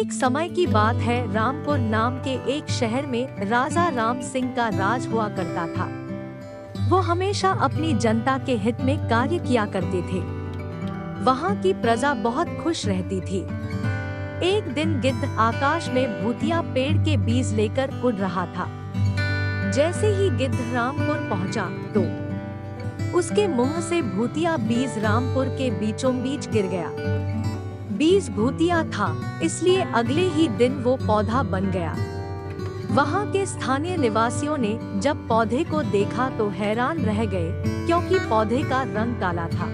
एक समय की बात है, रामपुर नाम के एक शहर में राजा राम सिंह का राज हुआ करता था। वो हमेशा अपनी जनता के हित में कार्य किया करते थे। वहाँ की प्रजा बहुत खुश रहती थी। एक दिन गिद्ध आकाश में भूतिया पेड़ के बीज लेकर उड़ रहा था। जैसे ही गिद्ध रामपुर पहुँचा तो उसके मुंह से भूतिया बीज रामपुर के बीचों बीच गिर गया। बीज भूतिया था, इसलिए अगले ही दिन वो पौधा बन गया। वहाँ के स्थानीय निवासियों ने जब पौधे को देखा तो हैरान रह गए, क्योंकि पौधे का रंग काला था।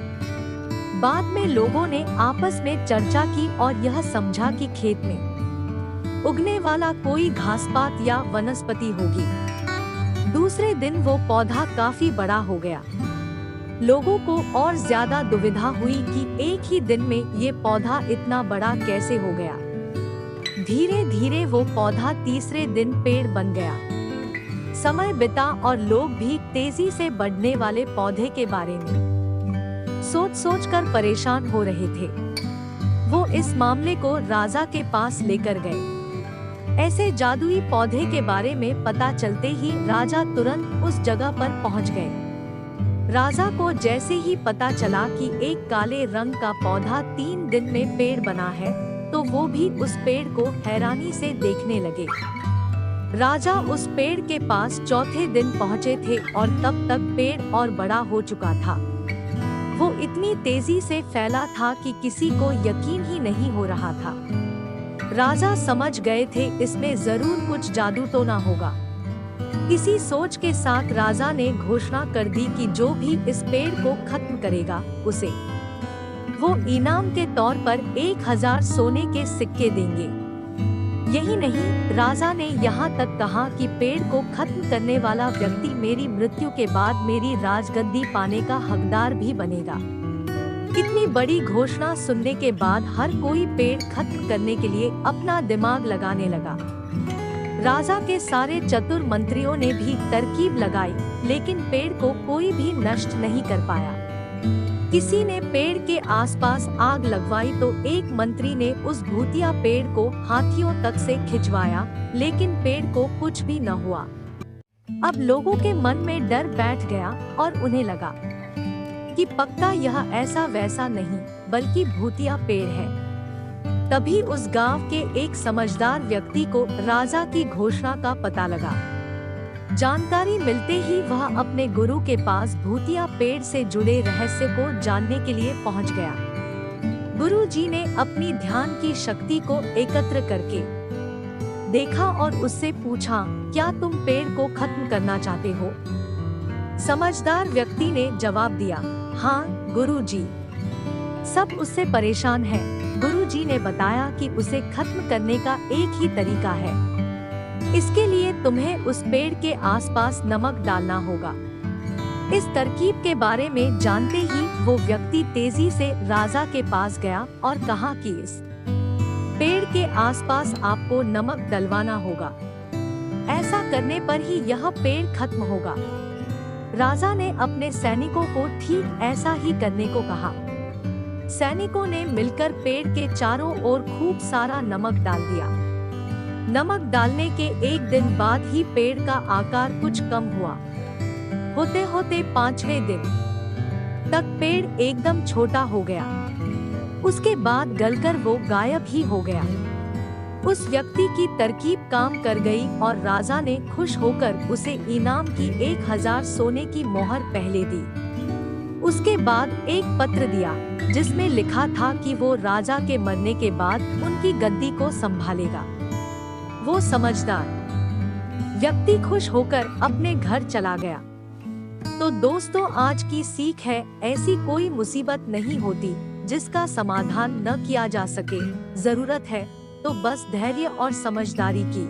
बाद में लोगों ने आपस में चर्चा की और यह समझा कि खेत में उगने वाला कोई घासपात या वनस्पति होगी। दूसरे दिन वो पौधा काफी बड़ा हो गया। लोगों को और ज्यादा दुविधा हुई कि एक ही दिन में ये पौधा इतना बड़ा कैसे हो गया। धीरे धीरे वो पौधा तीसरे दिन पेड़ बन गया। समय बिता और लोग भी तेजी से बढ़ने वाले पौधे के बारे में सोच कर परेशान हो रहे थे। वो इस मामले को राजा के पास लेकर गए। ऐसे जादुई पौधे के बारे में पता चलते ही राजा तुरंत उस जगह पर पहुंच गए। राजा को जैसे ही पता चला कि एक काले रंग का पौधा 3 दिन में पेड़ बना है, तो वो भी उस पेड़ को हैरानी से देखने लगे। राजा उस पेड़ के पास चौथे दिन पहुंचे थे और तब तक पेड़ और बड़ा हो चुका था। वो इतनी तेजी से फैला था कि किसी को यकीन ही नहीं हो रहा था। राजा समझ गए थे इसमें जरूर कुछ जादू तो ना होगा। इसी सोच के साथ राजा ने घोषणा कर दी कि जो भी इस पेड़ को खत्म करेगा उसे वो इनाम के तौर पर 1000 सोने के सिक्के देंगे। यही नहीं, राजा ने यहाँ तक कहा कि पेड़ को खत्म करने वाला व्यक्ति मेरी मृत्यु के बाद मेरी राजगद्दी पाने का हकदार भी बनेगा। इतनी बड़ी घोषणा सुनने के बाद हर कोई पेड़ खत्म करने के लिए अपना दिमाग लगाने लगा। राजा के सारे चतुर मंत्रियों ने भी तरकीब लगाई, लेकिन पेड़ को कोई भी नष्ट नहीं कर पाया। किसी ने पेड़ के आसपास आग लगवाई तो एक मंत्री ने उस भूतिया पेड़ को हाथियों तक से खिंचवाया, लेकिन पेड़ को कुछ भी न हुआ। अब लोगों के मन में डर बैठ गया और उन्हें लगा कि पक्का यह ऐसा वैसा नहीं बल्कि भूतिया पेड़ है। तभी उस गांव के एक समझदार व्यक्ति को राजा की घोषणा का पता लगा। जानकारी मिलते ही वह अपने गुरु के पास भूतिया पेड़ से जुड़े रहस्य को जानने के लिए पहुंच गया। गुरु जी ने अपनी ध्यान की शक्ति को एकत्र करके देखा और उससे पूछा, क्या तुम पेड़ को खत्म करना चाहते हो? समझदार व्यक्ति ने जवाब दिया, हाँ गुरु जी। सब उससे परेशान हैं। गुरु जी ने बताया कि उसे खत्म करने का एक ही तरीका है। इसके लिए तुम्हें उस पेड़ के आसपास नमक डालना होगा। इस तरकीब के बारे में जानते ही वो व्यक्ति तेजी से राजा के पास गया और कहा कि इस पेड़ के आसपास आपको नमक डलवाना होगा। ऐसा करने पर ही यह पेड़ खत्म होगा। राजा ने अपने सैनिकों को ठीक ऐसा ही करने को कहा। सैनिकों ने मिलकर पेड़ के चारों ओर खूब सारा नमक डाल दिया। नमक डालने के एक दिन बाद ही पेड़ का आकार कुछ कम हुआ। होते होते 5वें दिन तक पेड़ एकदम छोटा हो गया। उसके बाद गलकर वो गायब ही हो गया। उस व्यक्ति की तरकीब काम कर गई और राजा ने खुश होकर उसे इनाम की 1000 सोने की मोहर पहले दी। उसके बाद एक पत्र दिया जिसमें लिखा था कि वो राजा के मरने के बाद उनकी गद्दी को संभालेगा। वो समझदार व्यक्ति खुश होकर अपने घर चला गया। तो दोस्तों, आज की सीख है, ऐसी कोई मुसीबत नहीं होती जिसका समाधान न किया जा सके। जरूरत है तो बस धैर्य और समझदारी की।